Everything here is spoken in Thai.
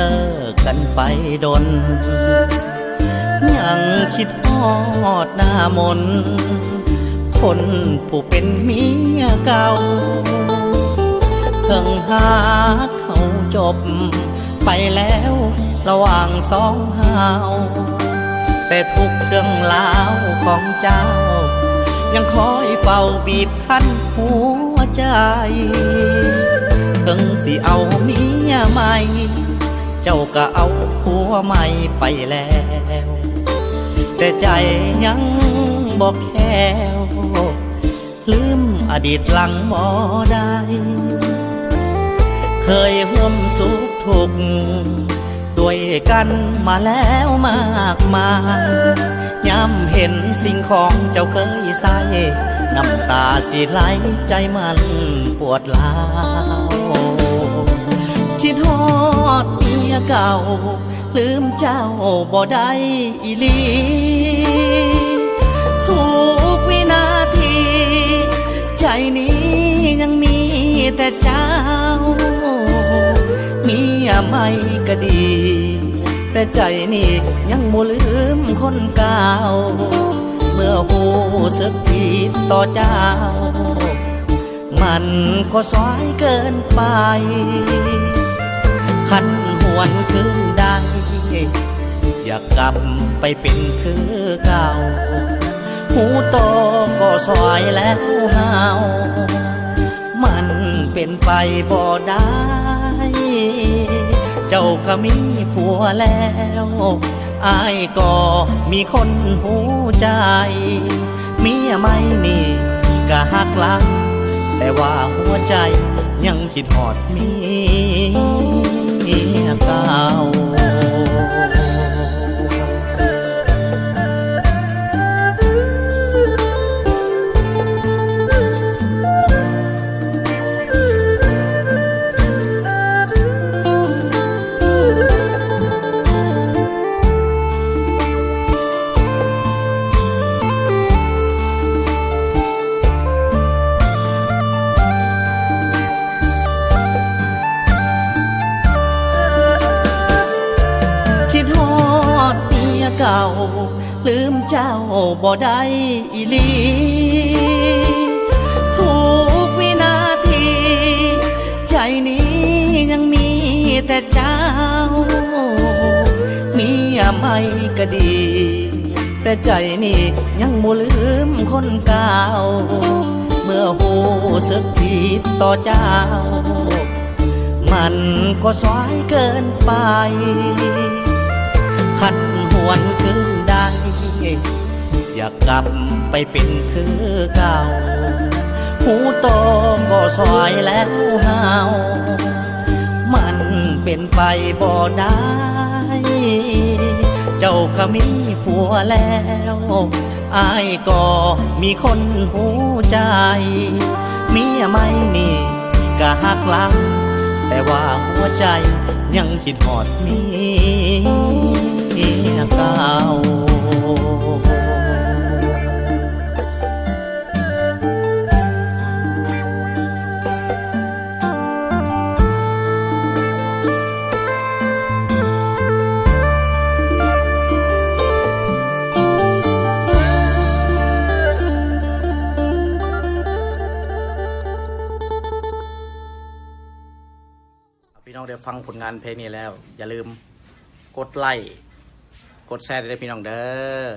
ลิกกันไปดนยังคิดฮอดหน้ามนคนผู้เป็นเมียเก่าเพิ่งหาเขาจบไปแล้วระหว่างสองเฮาแต่ทุกเรื่องราวของเจ้ายังคอยเฝ้าบีบคั้นหัวใจถึงสิเอาเมียใหม่เจ้าก็เอาผัวใหม่ไปแล้วแต่ใจยังบอกแค่ลืมอดีตหลังบ่ได้เคยร่วมสุขทุกข์ด้วยกันมาแล้วมากมายย้ำเห็นสิ่งของเจ้าเคยใส่น้ำตาสิไหลใจมันปวดร้าวคิดฮอดเมียเก่าลืมเจ้าบ่ได้อีหลีทุกวินาทีใจนี้ยังมีแต่เจ้าเมียใหม่ก็ดีแต่ใจนี่ยังบ่ลืมคนเก่าเมื่อหูสึกผิดต่อเจ้ามันก็สายเกินไปขันหวนคืนได้อยากกลับไปเป็นคือเก่าหูโตก็สวยแล้วเฮามันเป็นไปบ่ได้เจ้าก็มีผัวแล้วอ้ายก็มีคนหูใจเมียไม่นี่ก็หักหลังแต่ว่าหัวใจยังคิดฮอดเมียเก่าเก่าลืมเจ้าบ่ได้อีหลีทุกวินาทีใจนี้ยังมีแต่เจ้าเมียใหม่ก็ดีแต่ใจนี่ยังบ่ลืมคนเก่าเมื่อหูสึกผิดต่อเจ้ามันก็สายเกินไปขันหวนคืนได้อยากกลับไปเป็นคือเก่าหูโตก็สวยแล้วเฮามันเป็นไปบ่ได้เจ้าก็มีผัวแล้วอ้ายก็มีคนหูใจเมียไม่นี่ก็หักหลังแต่ว่าหัวใจยังคิดฮอดเมียเก่าพี่น้องได้ฟังผลงานเพลงนี้แล้วอย่าลืมกดไลค์กดแชร์ด้วยพี่น้องเด้อ